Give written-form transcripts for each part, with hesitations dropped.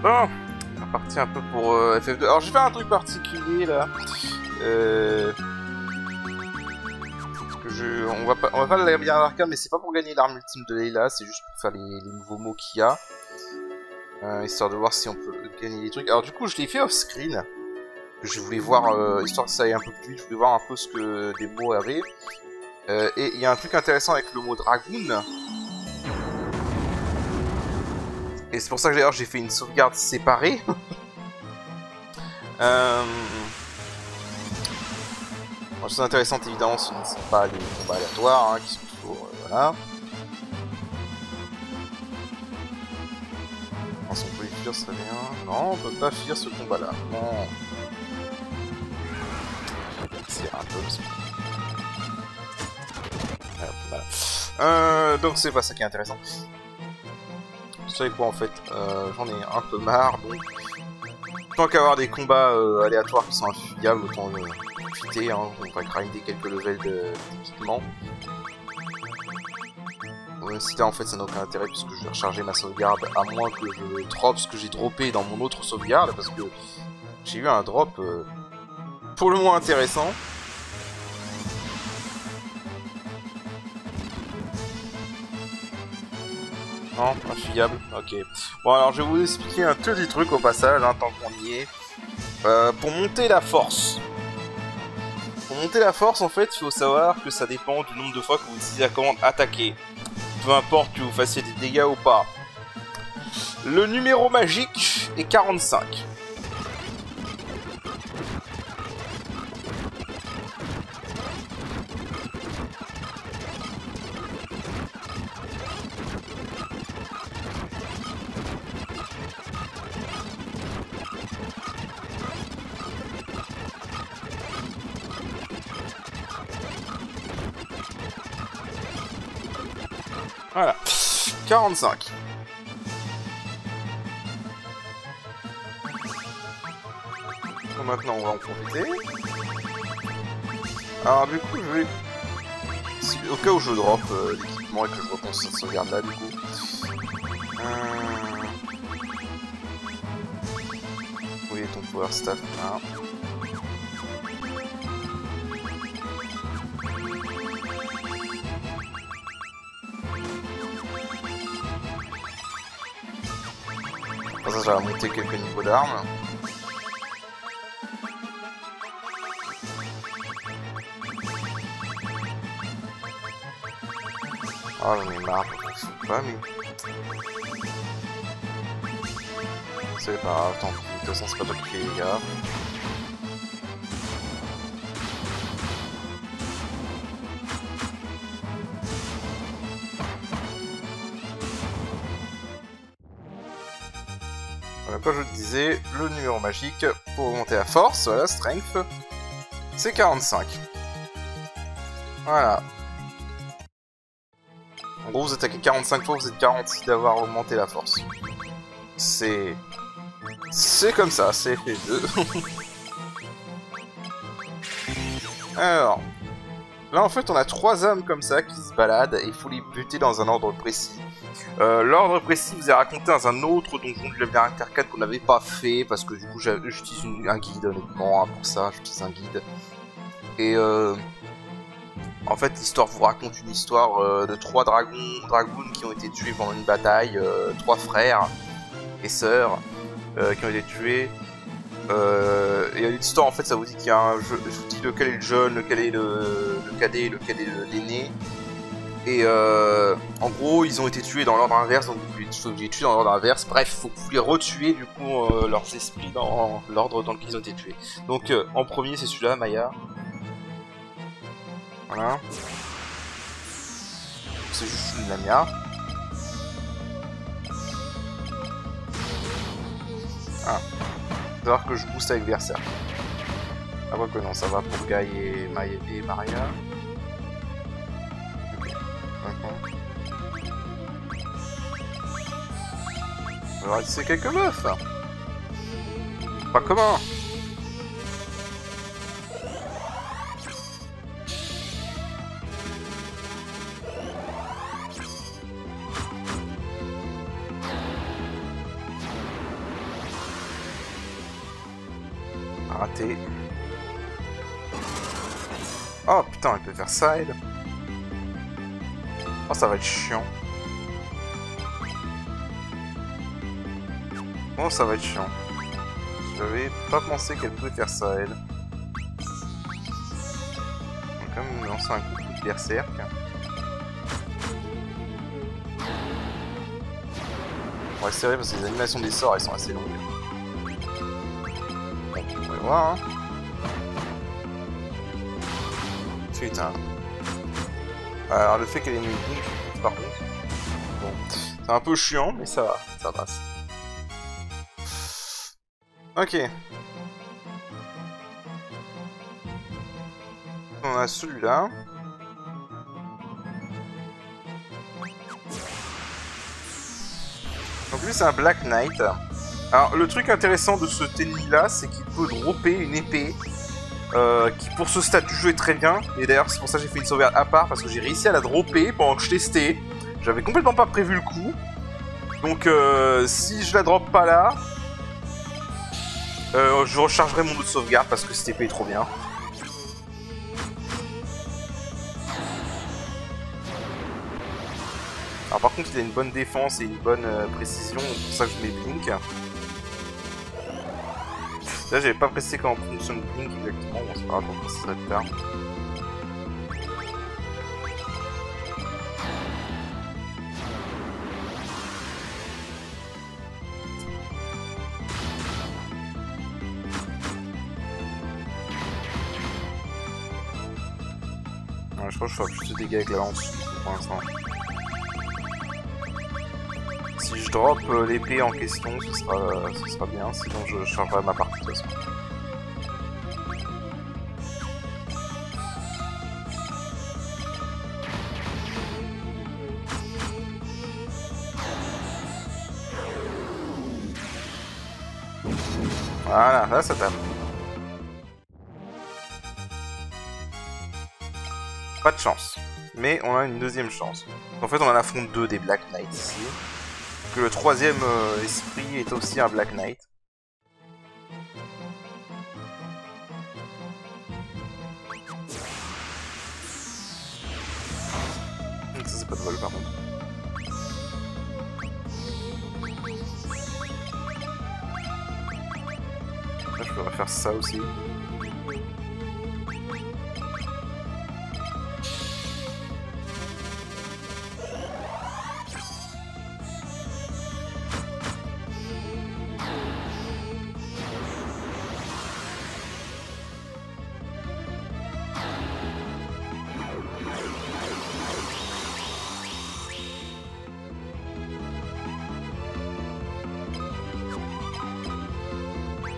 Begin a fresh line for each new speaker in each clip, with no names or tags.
Bon, on est parti un peu pour FF2. Alors j'ai fait un truc particulier là. On va pas la bien à l'arcade, mais c'est pas pour gagner l'arme ultime de Layla, c'est juste pour faire les nouveaux mots qu'il y a. Histoire de voir si on peut gagner des trucs. Alors du coup je l'ai fait off-screen. Je voulais voir, histoire que ça aille un peu plus vite, je voulais voir un peu ce que des mots avaient. Et il y a un truc intéressant avec le mot Dragoon. Et c'est pour ça que d'ailleurs j'ai fait une sauvegarde séparée. La chose intéressante évidemment ce ne sont pas les combats aléatoires, hein, qui sont toujours... voilà. Si on peut les fuir, ça serait bien. Non, on peut pas fuir ce combat là. Non. C'est un peu... voilà. Donc c'est pas ça qui est intéressant. Vous savez quoi en fait, j'en ai un peu marre, donc tant qu'avoir des combats aléatoires qui sont infuyables, autant profiter, hein, on va grinder quelques levels d'équipement. Si là en fait ça n'a aucun intérêt puisque je vais recharger ma sauvegarde à moins que je drop ce que j'ai droppé dans mon autre sauvegarde parce que j'ai eu un drop pour le moins intéressant. Non, infuyable, ok. Bon alors je vais vous expliquer un petit truc au passage, hein, tant qu'on y est. Pour monter la force. Pour monter la force en fait, il faut savoir que ça dépend du nombre de fois que vous utilisez la commande attaquer. Peu importe que vous fassiez des dégâts ou pas. Le numéro magique est 45. Voilà, 45. Donc maintenant on va en profiter. Alors du coup je vais... Au cas où je drop l'équipement et que je repense cette sauvegarde là du coup. Oui, ton power staff là. Ça, ça va monter quelques niveaux d'armes. Oh, j'en ai marre, je sais pas, mais... C'est pas grave, tant pis, de toute façon, c'est pas toi qui fais les gars. Comme je le disais, le numéro magique pour augmenter la force, voilà, strength, c'est 45. Voilà. En gros, vous attaquez 45 fois, vous êtes garanti d'avoir augmenté la force. C'est comme ça, c'est FF2. Alors, là en fait on a 3 âmes comme ça qui se baladent et il faut les buter dans un ordre précis. L'ordre précis vous est raconté dans un autre donjon du labyrinthe arcade qu'on n'avait pas fait parce que du coup j'utilise un guide honnêtement, hein, pour ça j'utilise un guide. Et en fait l'histoire vous raconte une histoire de 3 dragoons qui ont été tués pendant une bataille, 3 frères et sœurs qui ont été tués. Et l'histoire en fait ça vous dit qu'il y a un jeu, je vous dis lequel est le jeune, lequel est le cadet, lequel est l'aîné. Et en gros ils ont été tués dans l'ordre inverse, donc vous les tuer dans l'ordre inverse. Bref, faut que vous les retuez du coup leurs esprits dans l'ordre dans lequel ils ont été tués. Donc en premier c'est celui-là, Maya. Voilà. C'est juste une Lamia. Ah. Faut savoir que je booste avec Berserk. Ah ouais que non, ça va pour Guy et Maria. On va ratisser quelques meufs. Pas commun. Raté. Oh putain, elle peut faire side. Oh, ça va être chiant. Oh, ça va être chiant. J'avais pas pensé qu'elle pouvait faire ça, elle. On va quand même lancer un coup de berserk. On va serrer parce que les animations des sorts elles sont assez longues. Bon, on va voir. Hein. Putain. Alors le fait qu'elle ait une blink, par contre. Bon, c'est un peu chiant, mais ça va, ça passe. Ok. On a celui-là. Donc lui c'est un Black Knight. Alors le truc intéressant de ce ennemi là, c'est qu'il peut dropper une épée qui pour ce stade du jeu est très bien. Et d'ailleurs c'est pour ça que j'ai fait une sauvegarde à part, parce que j'ai réussi à la dropper pendant que je testais. J'avais complètement pas prévu le coup. Donc si je la drop pas là, je rechargerai mon autre sauvegarde parce que cette épée est trop bien. Alors par contre il a une bonne défense et une bonne précision, c'est pour ça que je mets Blink. Là j'avais pas précisé comment fonctionne Blink exactement, bon c'est pas grave, on précisera plus tard. Ouais, je crois que je ferai plus de dégâts avec la lance pour l'instant. Si je drop l'épée en question, ce sera bien, sinon je changerai ma partie de toute façon. Voilà, là ça tape. Pas de chance. Mais on a une deuxième chance. En fait on en affronte deux des Black Knights ici. Que le troisième esprit est aussi un Black Knight. Ça c'est pas de vol par contre. Là je pourrais faire ça aussi.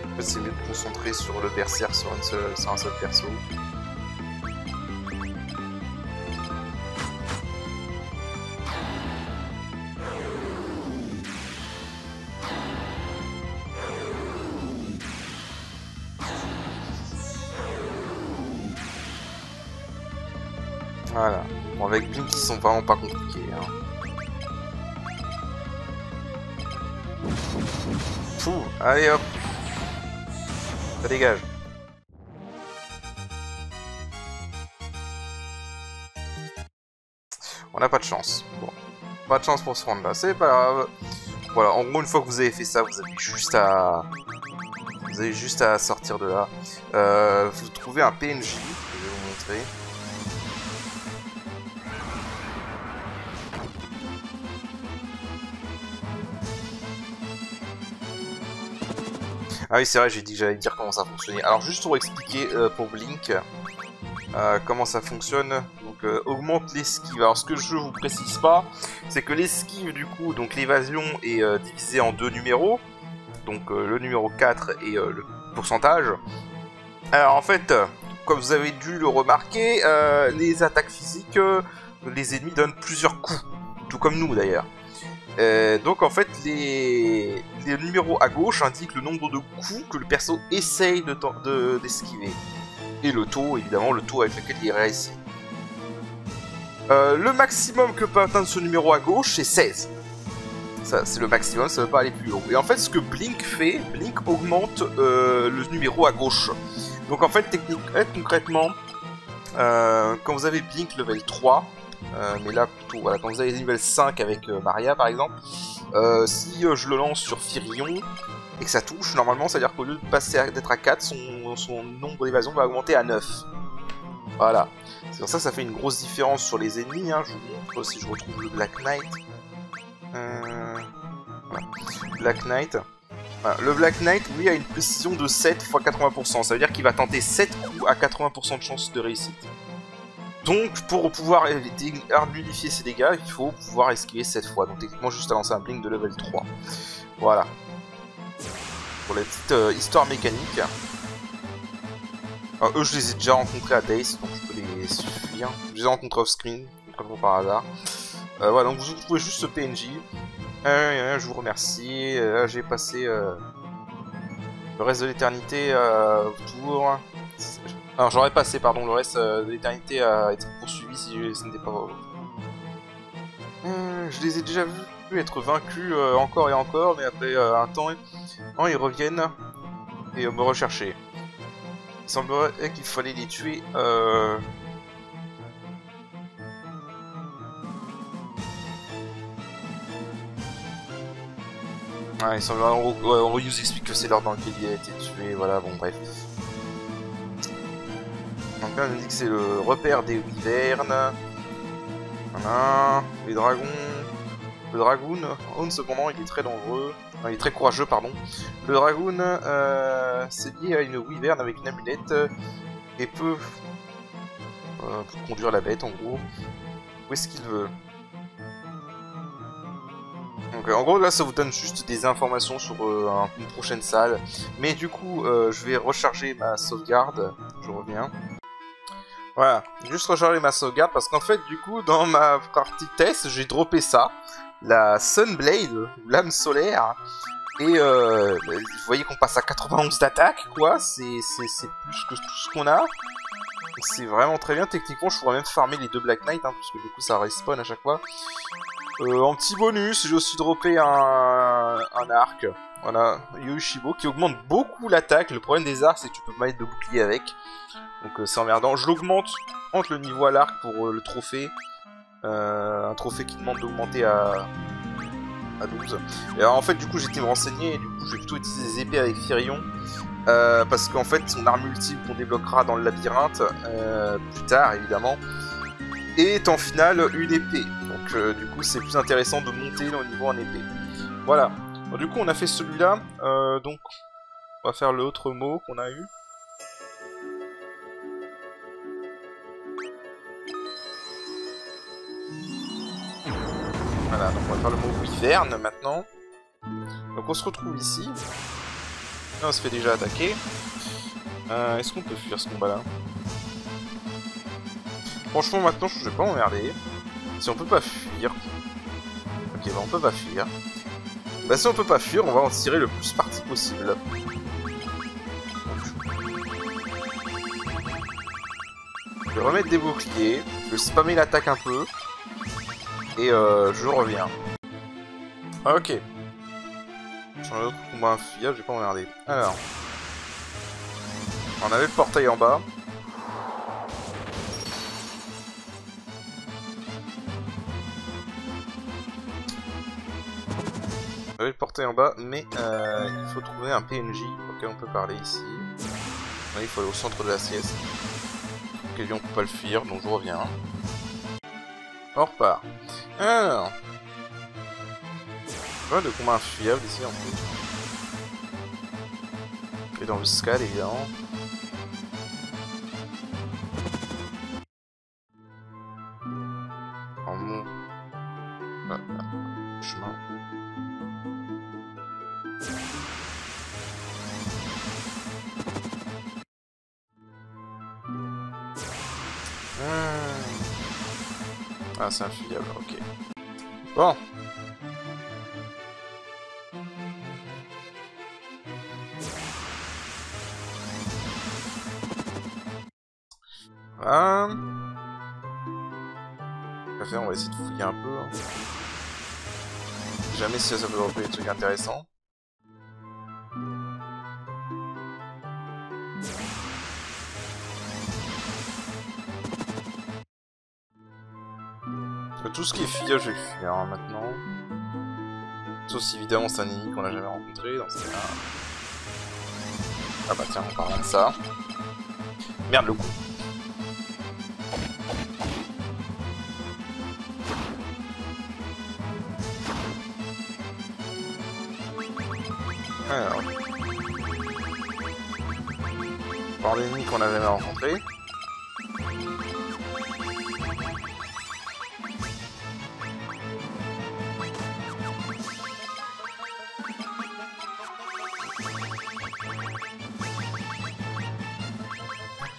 En fait, c'est mieux de concentrer sur le berserk sur un seul perso. Voilà. Bon, avec Blink, ils sont vraiment pas compliqués. Hein. Fou, allez hop. Ça dégage. On n'a pas de chance. Bon, pas de chance pour se rendre là, c'est pas grave. Voilà, en gros, une fois que vous avez fait ça, vous avez juste à sortir de là. Vous trouvez un PNJ, je vais vous montrer. Ah oui, c'est vrai, j'ai dit que j'allais dire comment ça fonctionnait. Alors, juste pour expliquer pour Blink comment ça fonctionne. Donc, augmente l'esquive. Alors, ce que je vous précise pas, c'est que l'esquive, du coup, donc l'évasion est divisée en deux numéros. Donc, le numéro 4 et le pourcentage. Alors, en fait, comme vous avez dû le remarquer, les attaques physiques, les ennemis donnent plusieurs coups. Tout comme nous, d'ailleurs. Donc en fait les numéros à gauche indiquent le nombre de coups que le perso essaye d'esquiver. Et le taux, évidemment, le taux avec lequel il réussit. Le maximum que peut atteindre ce numéro à gauche, c'est 16. Ça, c'est le maximum, ça ne veut pas aller plus haut. Et en fait, ce que Blink fait, Blink augmente le numéro à gauche. Donc en fait, concrètement, quand vous avez Blink level 3, mais là plutôt, voilà, quand vous avez level 5 avec Maria par exemple, si je le lance sur Firion et que ça touche, normalement, ça veut dire qu'au lieu de passer d'être à 4, son nombre d'évasions va augmenter à 9. Voilà. C'est pour ça que ça fait une grosse différence sur les ennemis. Hein. Je vous montre si je retrouve le Black Knight. Voilà. Black Knight. Voilà. Le Black Knight, lui, a une précision de 7 x 80%. Ça veut dire qu'il va tenter 7 coups à 80% de chance de réussite. Donc, pour pouvoir nullifier ses dégâts, il faut pouvoir esquiver 7 fois. Donc, techniquement, juste à lancer un blink de level 3. Voilà. Pour la petite histoire mécanique. Alors, eux, je les ai déjà rencontrés à Days, donc je peux les suivre. Je les ai rencontrés off-screen, comme par hasard. Voilà, donc vous trouvez juste ce PNJ. Je vous remercie. J'ai passé le reste de l'éternité autour. Alors, j'aurais passé, pardon, le reste de l'éternité à être poursuivi si ce n'était pas... je les ai déjà vus être vaincus encore et encore, mais après un temps, ils reviennent et me rechercher. Il semblerait qu'il fallait les tuer. Il semblerait, on nous explique que c'est l'ordre dans lequel il a été tué. Voilà, bon, bref. Donc là, on nous dit que c'est le repère des wyvernes. Voilà. Les dragons. Le dragoon, cependant, il est très dangereux. Enfin, il est très courageux, pardon. Le dragoon, c'est lié à une wyvern avec une amulette et peut conduire la bête, en gros. Où est-ce qu'il veut? Donc, en gros, là, ça vous donne juste des informations sur une prochaine salle. Mais du coup, je vais recharger ma sauvegarde. Je reviens. Voilà, juste recharger ma sauvegarde parce qu'en fait, du coup, dans ma partie test, j'ai droppé ça. La Sunblade, ou l'âme solaire, et vous voyez qu'on passe à 91 d'attaque, quoi, c'est plus que tout ce qu'on a, c'est vraiment très bien, techniquement je pourrais même farmer les deux Black Knight, hein, parce que du coup ça respawn à chaque fois. En petit bonus, j'ai aussi droppé un arc, voilà, Yoshibo, qui augmente beaucoup l'attaque. Le problème des arcs, c'est que tu peux pas mettre de bouclier avec, donc c'est emmerdant. Je l'augmente entre le niveau à l'arc pour le trophée. Un trophée qui demande d'augmenter à 12. Et alors, en fait, du coup, j'ai été me renseigner et du coup, j'ai plutôt utilisé des épées avec Firion. Parce qu'en fait, son arme ultime qu'on débloquera dans le labyrinthe, plus tard, évidemment, est en finale une épée. Donc, du coup, c'est plus intéressant de monter au niveau en épée. Voilà. Alors, du coup, on a fait celui-là. Donc, on va faire l'autre mot qu'on a eu. Voilà, donc on va faire le mot wyvern maintenant. Donc on se retrouve ici. Là, on se fait déjà attaquer. Est-ce qu'on peut fuir ce combat-là? Franchement, maintenant, je vais pas m'emmerder. Si on peut pas fuir... Ok, bah on peut pas fuir. Bah si on peut pas fuir, on va en tirer le plus parti possible. Je vais remettre des boucliers. Je vais spammer l'attaque un peu. Et je reviens. Ah, ok. Sur un autre combat infuyable, je vais pas m'emmerder. Alors. On avait le portail en bas. On avait le portail en bas, mais il faut trouver un PNJ auquel on peut parler ici. Oui, il faut aller au centre de la sieste. Ok, lui on peut pas le fuir, donc je reviens. On repart. Alors. Pas de combat infuyable ici en plus. Et dans le scale évidemment. En mon... chemin. Ah, c'est infuyable, ok. Bon. On va essayer de fouiller un peu. Hein. Jamais si ça peut développer des trucs intéressants. Tout ce qui est fillage, je vais le fuir hein, maintenant. Sauf si évidemment c'est un ennemi qu'on n'a jamais rencontré dans ce cas-là. Ah bah tiens, en parlant de ça. Merde le coup. Alors. Par l'ennemi qu'on n'a jamais rencontré.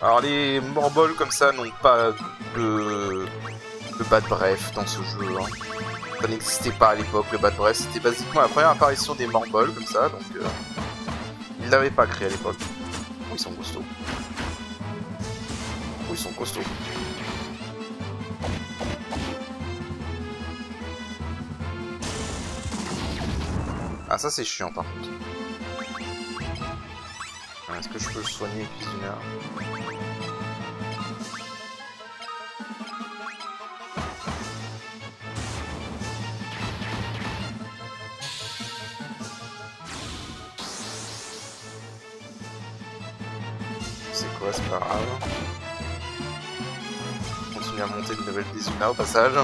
Alors les morbols comme ça n'ont pas de bad breath dans ce jeu. Hein. Ça n'existait pas à l'époque, le bad breath. C'était basiquement la première apparition des morbols comme ça, donc ils l'avaient pas créé à l'époque. Oh, ils sont costauds. Oh, ils sont costauds. Ah ça c'est chiant par contre. Est-ce que je peux le soigner cuisineur? C'est quoi, c'est pas grave. On continue à monter le level des Una au passage.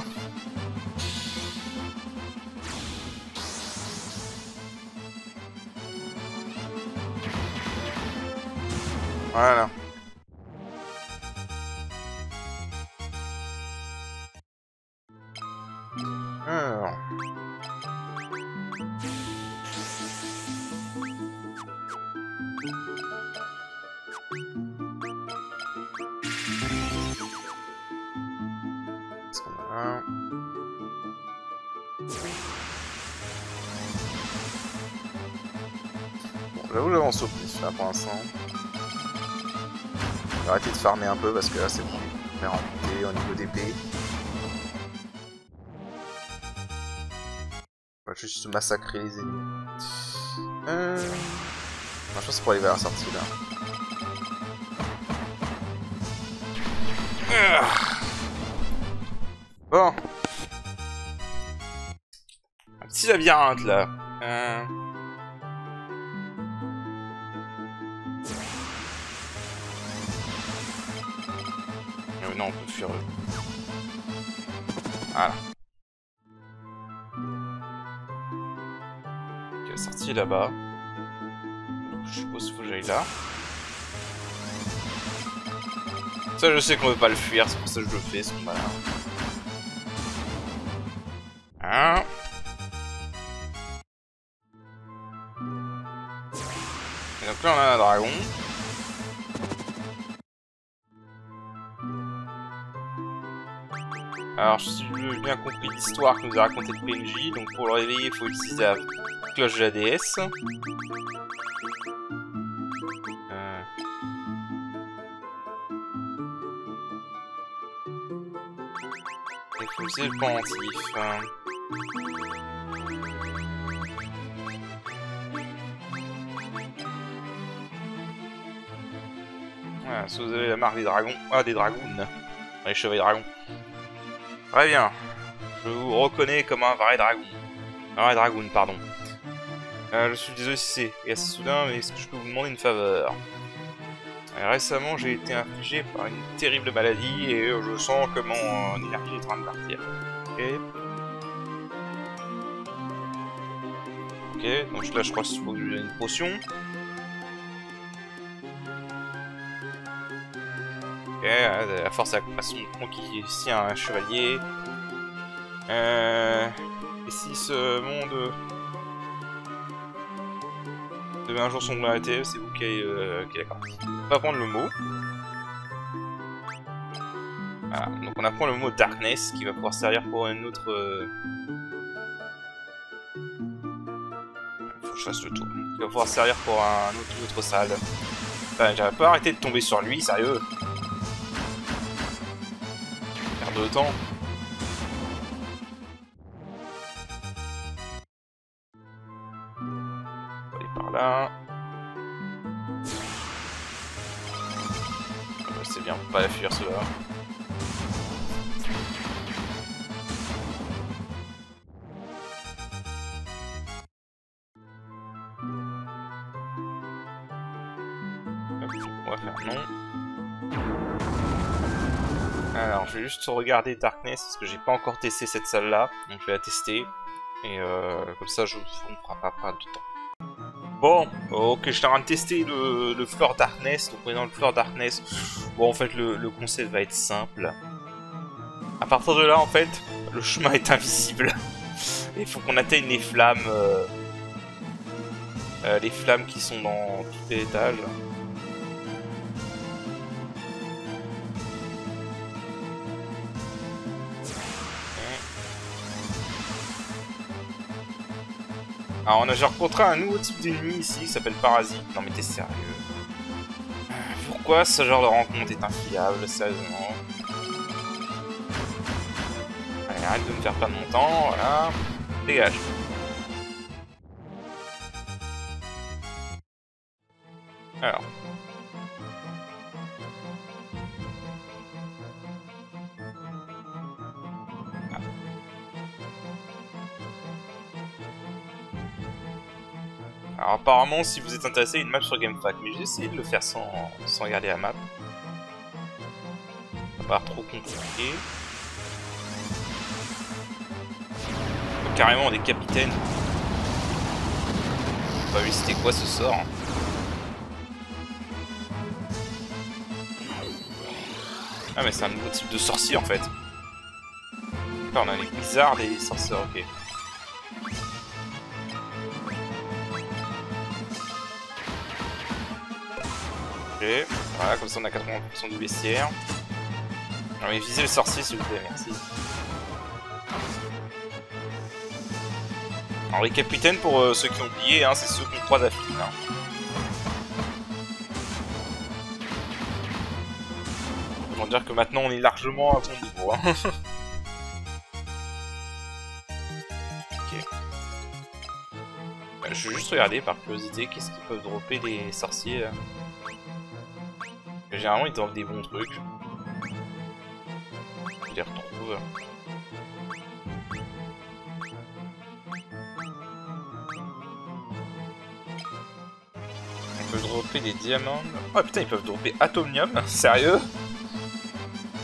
Voilà. Alors. Qu'est-ce qu'on a là? Bon, j'avoue j'avance au pif là pour l'instant. Je vais arrêter de farmer un peu parce que là c'est bon. On est remonté au niveau d'épée. On va juste massacrer les ennemis. Non, je pense que c'est pour aller vers la sortie là. Bon. Un petit labyrinthe là. Non, on peut fuir eux. Voilà. Ok, la sortie est là-bas. Je suppose qu'il faut que j'aille là. Ça, je sais qu'on veut pas le fuir, c'est pour ça que je le fais, ce combat-là. Hein? Et donc là, on a un dragon. Alors, si j'ai bien compris l'histoire que nous a raconté le PNJ, donc pour le réveiller, il faut utiliser la cloche de la déesse. Il faut utiliser le pendentif. Voilà, si vous avez la marque des dragons. Ah, des dragons. Les chevaliers dragons. Très bien. Je vous reconnais comme un vrai dragon. Un vrai dragoon, pardon. Je suis désolé si c'est assez soudain, mais est-ce que je peux vous demander une faveur? Récemment, j'ai été infligé par une terrible maladie et je sens que mon énergie est en train de partir. Ok. Ok, donc là, je crois qu'il faut que je lui donne une potion. Ok, la force à son tronc qui est ici un chevalier. Et si ce monde devait un jour s'arrêter, c'est vous qui est d'accord. On va prendre le mot. Voilà, donc on apprend le mot Darkness qui va pouvoir servir pour une autre. Faut que je fasse le tour. Qui va pouvoir servir pour une autre salle. Enfin, j'avais pas arrêté de tomber sur lui, sérieux. Perdre de temps. Voilà. C'est bien, pas la fuir cela. On va faire non. Alors, je vais juste regarder Darkness parce que j'ai pas encore testé cette salle-là, donc je vais la tester. Et comme ça, on fera pas perdre de temps. Bon, ok, je suis en train de tester le Floor Darkness. Donc, on est dans le Floor Darkness. Bon, en fait, le concept va être simple. À partir de là, en fait, le chemin est invisible. Il faut qu'on atteigne les flammes qui sont dans tous les étages. Alors j'ai rencontré un nouveau type d'ennemi ici qui s'appelle Parasite. Non mais t'es sérieux? Pourquoi ce genre de rencontre est infiable, sérieusement? Allez, arrête de me faire perdre mon temps, voilà. Dégage. Alors. Alors apparemment, si vous êtes intéressé, il y a une map sur GameFAQ, mais j'ai essayé de le faire sans regarder la map. Ça part trop compliqué. Carrément des capitaines. J'ai pas vu c'était quoi ce sort. Ah mais c'est un nouveau type de sorcier en fait. Là, on a les wizards et les sorciers, ok. Ok, voilà, comme ça on a 80% du bestiaire. Non mais visez le sorcier s'il vous plaît, merci. Alors les capitaines, pour ceux qui ont oublié, hein, c'est ceux qu'on croise à Flynn. Hein. Autant dire que maintenant on est largement à ton niveau. Hein. Ok. Je vais juste regarder par curiosité qu'est-ce qu'ils peuvent dropper les sorciers. Généralement ils dropent des bons trucs. Je les retrouve. On peut dropper des diamants. Oh putain, ils peuvent dropper Atomium, sérieux?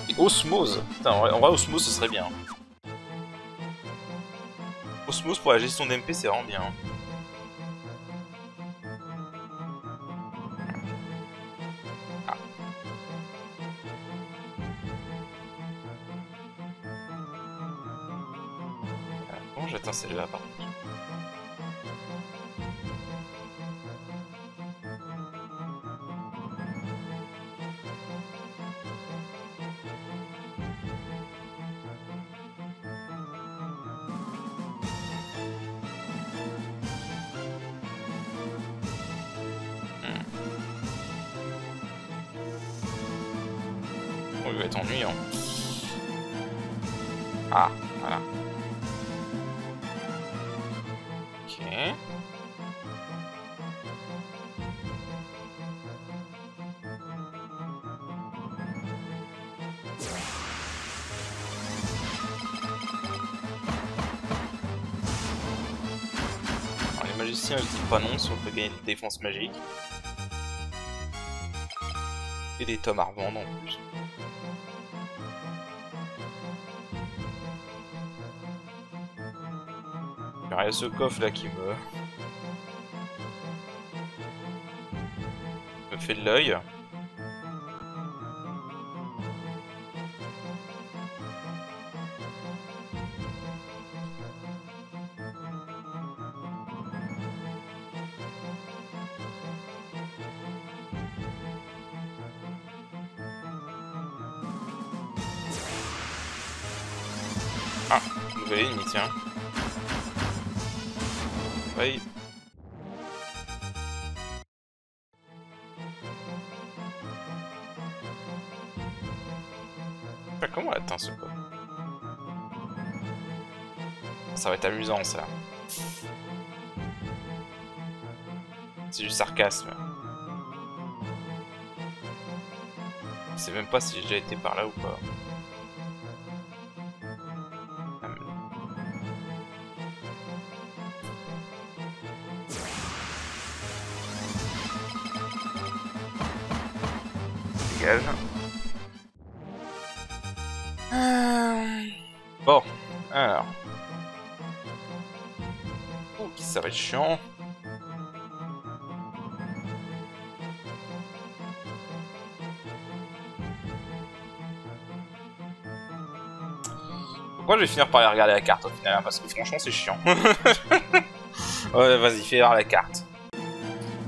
Et Osmose. Putain, en vrai Osmose ce serait bien. Osmose pour la gestion d'MP c'est vraiment bien. Ah. Bon, j'atteins celle-là par contre. Oh, il va être ennuyant. Ah, voilà. Ok. Alors, les magiciens ils disent pas non si on peut gagner de défense magique. Et des tomes à revendre en plus. Alors, il y a ce coffre là qui me fait de l'œil. Ah, nouvelle ennemi, tiens. Oui. Ah, comment elle atteint ce coffre? Ça va être amusant ça. C'est du sarcasme. Je sais même pas si j'ai déjà été par là ou pas. Dégage. Bon, alors. Oh, qui ça va être chiant. Moi je vais finir par aller regarder la carte au final, hein, parce que franchement c'est chiant. Ouais, vas-y, fais voir la carte.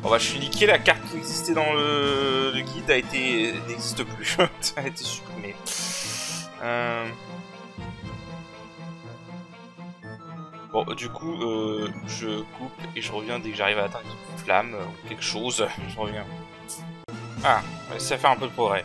Bon bah je suis niqué, la carte qui existait dans le guide n'existe plus. Ça a été supprimé. Bon, du coup, je coupe et je reviens dès que j'arrive à atteindre une flamme ou quelque chose. Je reviens. Ah, on va essayer de faire un peu de progrès.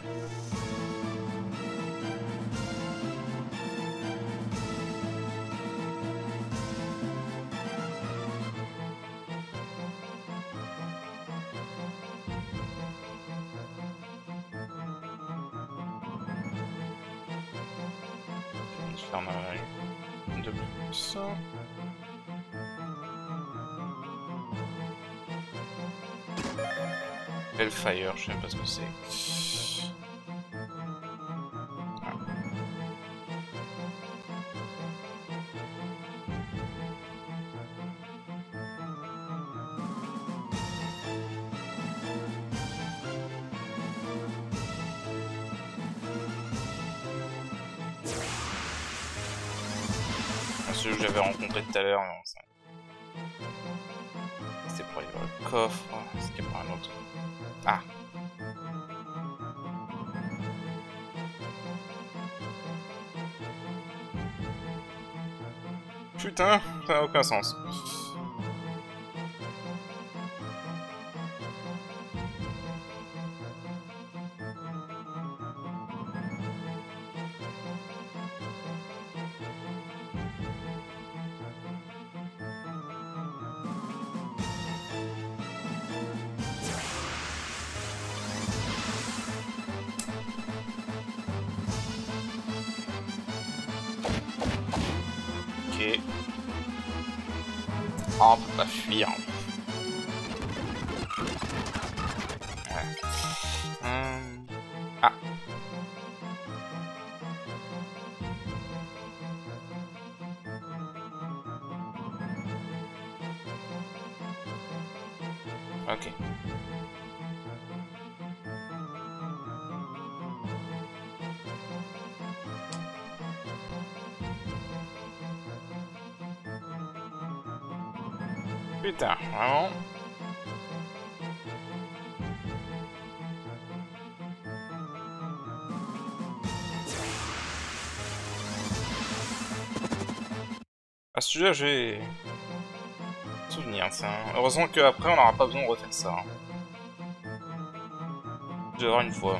Je vais faire un de plus. Hellfire, je sais même pas ce que c'est. Ah. Celui que j'avais rencontré tout à l'heure, non, ça... C'était pour aller dans le coffre, c'était pour un autre. Ah. Putain, ça n'a aucun sens. Ok. Oh, on peut pas fuir. Ouais. Ah. Ok. Putain, vraiment. À ce sujet, j'ai souvenir de ça. Heureusement qu'après, on n'aura pas besoin de refaire ça. Je vais voir une fois.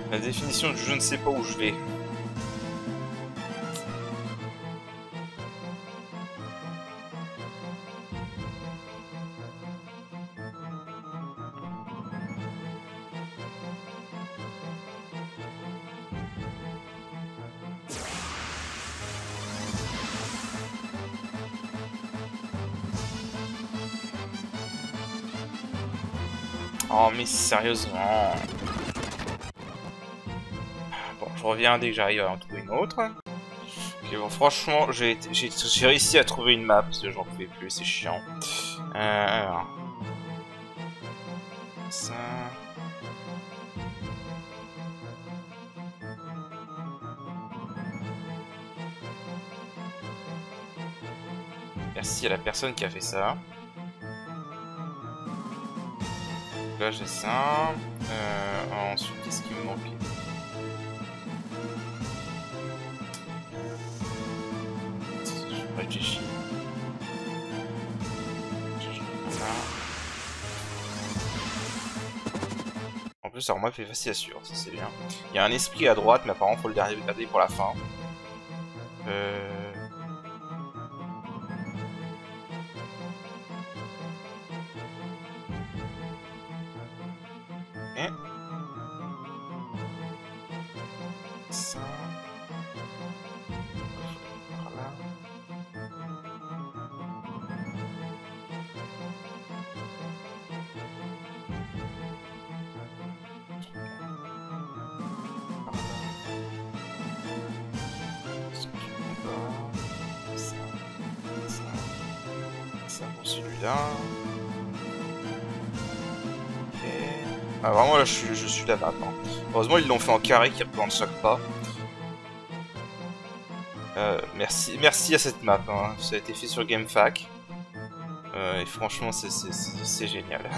La définition du je ne sais pas où je vais. Oh mais sérieusement. Bon, je reviens dès que j'arrive à en trouver une autre. Ok, bon, franchement, j'ai réussi à trouver une map parce que j'en pouvais plus, c'est chiant. Alors. Ça. Merci à la personne qui a fait ça. Là j'ai ça. Ensuite, qu'est-ce qui me manquait? Je réfléchis. En plus, alors moi, il fait facile à suivre, ça c'est bien. Il y a un esprit à droite, mais apparemment, faut le garder pour la fin. Ça. Voilà. Ça pour celui-là. Ok. Ah, vraiment là je suis la map. Hein. Heureusement ils l'ont fait en carré qui représente chaque pas. Merci à cette map. Hein. Ça a été fait sur GameFAQ. Et franchement c'est génial.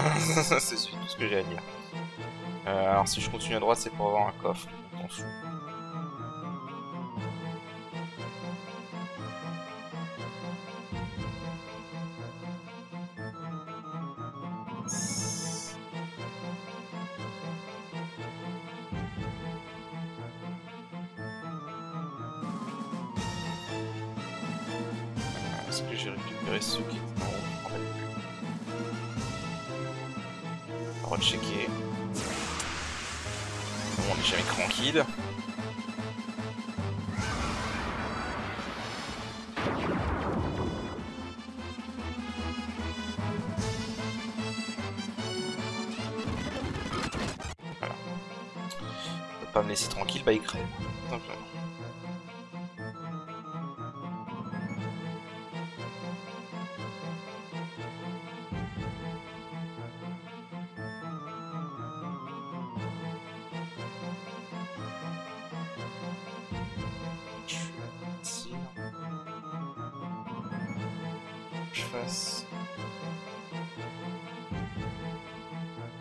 C'est tout ce que j'ai à dire. Alors si je continue à droite c'est pour avoir un coffre. On s'en fout. Est-ce que j'ai récupéré ceux qui étaient en haut? On va checker. Bon, on n'est jamais tranquille. Voilà. Il peut pas me laisser tranquille, bah il crève. Simplement.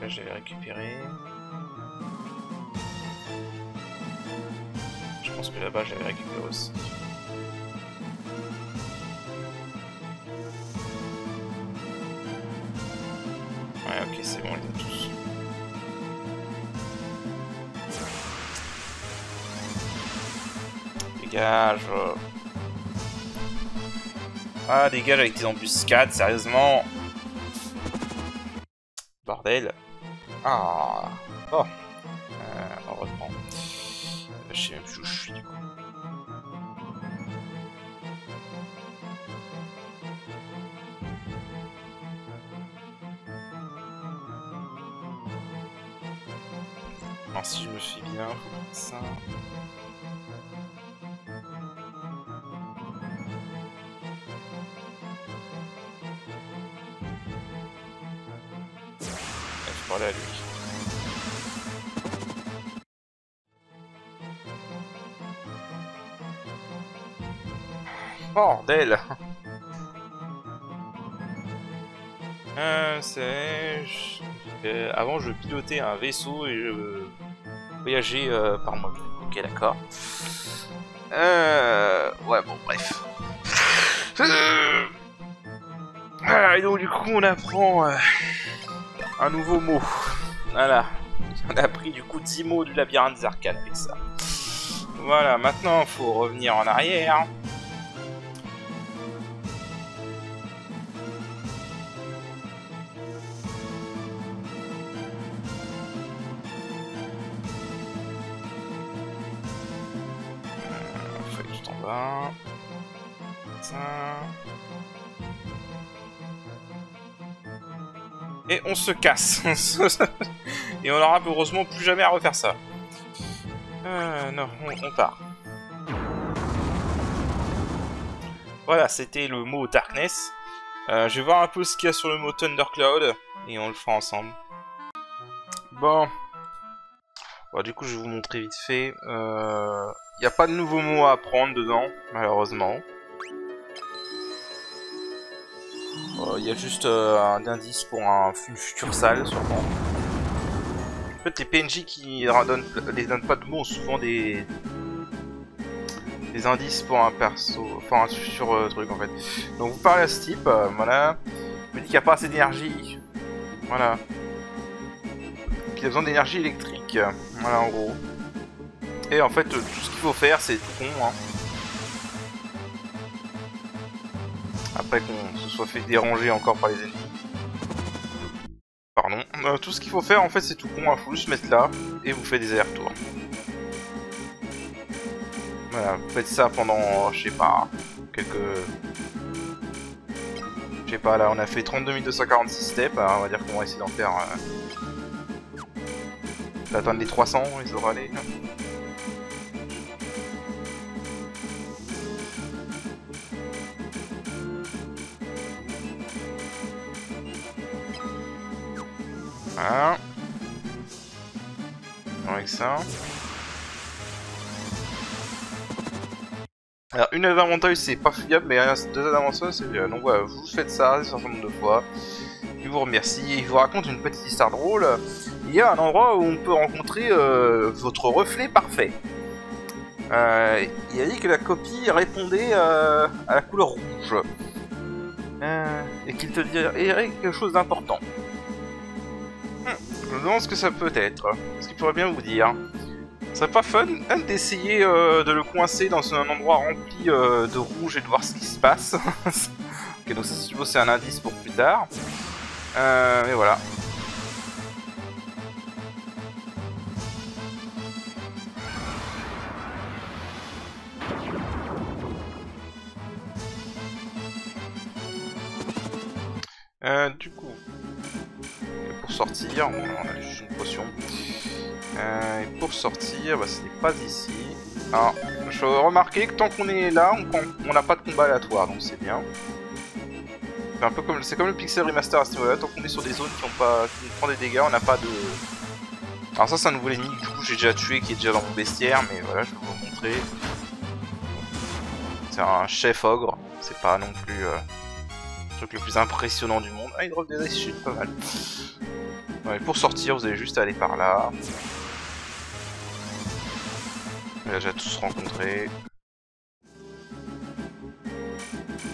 Là j'avais récupéré. Je pense que là-bas j'avais récupéré aussi. Ouais ok c'est bon, ils ont tous. Dégage. Ah dégage avec tes embuscades, sérieusement. Bordel. Ah bon. On reprend. Je sais même plus où je suis du coup. Alors si je me fais bien, faut mettre ça. Je parlais à lui. Bordel. Avant je pilotais un vaisseau et je voyageais par moi. Ok d'accord. Ouais bon bref. Et donc du coup on apprend un nouveau mot. Voilà. On a appris du coup 10 mots du labyrinthe des arcades avec ça. Voilà, maintenant il faut revenir en arrière. Faut aller tout en bas. Ça. Et on se casse. Et on n'aura heureusement plus jamais à refaire ça. Non, on part. Voilà, c'était le mot Darkness. Je vais voir un peu ce qu'il y a sur le mot Thundercloud. Et on le fera ensemble. Bon. Bon, du coup, je vais vous montrer vite fait. Il n'y a pas de nouveaux mots à apprendre dedans, malheureusement. Il y a juste un indice pour une future salle, sûrement. En fait, les PNJ qui les donnent pas de mots ont souvent des indices pour un perso, enfin un futur truc en fait. Donc vous parlez à ce type, voilà. Il me dit qu'il n'y a pas assez d'énergie. Voilà. Qu'il a besoin d'énergie électrique. Voilà en gros. Et en fait, tout ce qu'il faut faire, c'est tout con. Hein. Après qu'on se soit fait déranger encore par les ennemis. Pardon. Tout ce qu'il faut faire, en fait, c'est tout con. Il faut juste mettre là et vous faites des allers-retours. Voilà, vous faites ça pendant, je sais pas, quelques... Je sais pas, là on a fait 32 246 steps, on va dire qu'on va essayer d'en faire... D'atteindre les 300, ils auront allé. Voilà. Avec ça. Alors une avantage c'est pas fiable, mais deux avantages c'est bien. Donc voilà, vous faites ça un certain nombre de fois. Il vous remercie et il vous raconte une petite histoire drôle. Il y a un endroit où on peut rencontrer votre reflet parfait. Il a dit que la copie répondait à la couleur rouge. Et qu'il te dirait quelque chose d'important. Je me demande ce que ça peut être. Ce qu'il pourrait bien vous dire. Ce serait pas fun d'essayer de le coincer dans un endroit rempli de rouge et de voir ce qui se passe. Ok, donc ça je suppose c'est un indice pour plus tard. Mais voilà. Du coup, pour sortir, on a juste une potion. Et pour sortir, bah, ce n'est pas ici. Alors, je remarquer que tant qu'on est là, on n'a pas de combat aléatoire, donc c'est bien. C'est un peu comme, c'est comme le Pixel Remaster à ce niveau-là. Tant qu'on est sur des zones qui prend des dégâts, on n'a pas de. Alors ça, c'est un nouveau ennemi que du coup j'ai déjà tué, qui est déjà dans mon bestiaire, mais voilà, je vais vous montrer. C'est un chef ogre. C'est pas non plus le truc le plus impressionnant du monde. Ah, il drop des ice shields, pas mal. Ouais, pour sortir, vous allez juste aller par là. On a déjà tous rencontrés.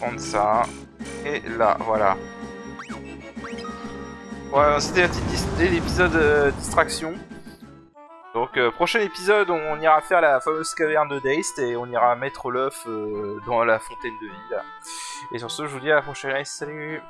Prendre ça. Et là, voilà. Voilà, c'était l'épisode distraction. Donc, prochain épisode, on ira faire la fameuse caverne de Deist et on ira mettre l'œuf dans la fontaine de vie. Là. Et sur ce, je vous dis à la prochaine. Salut!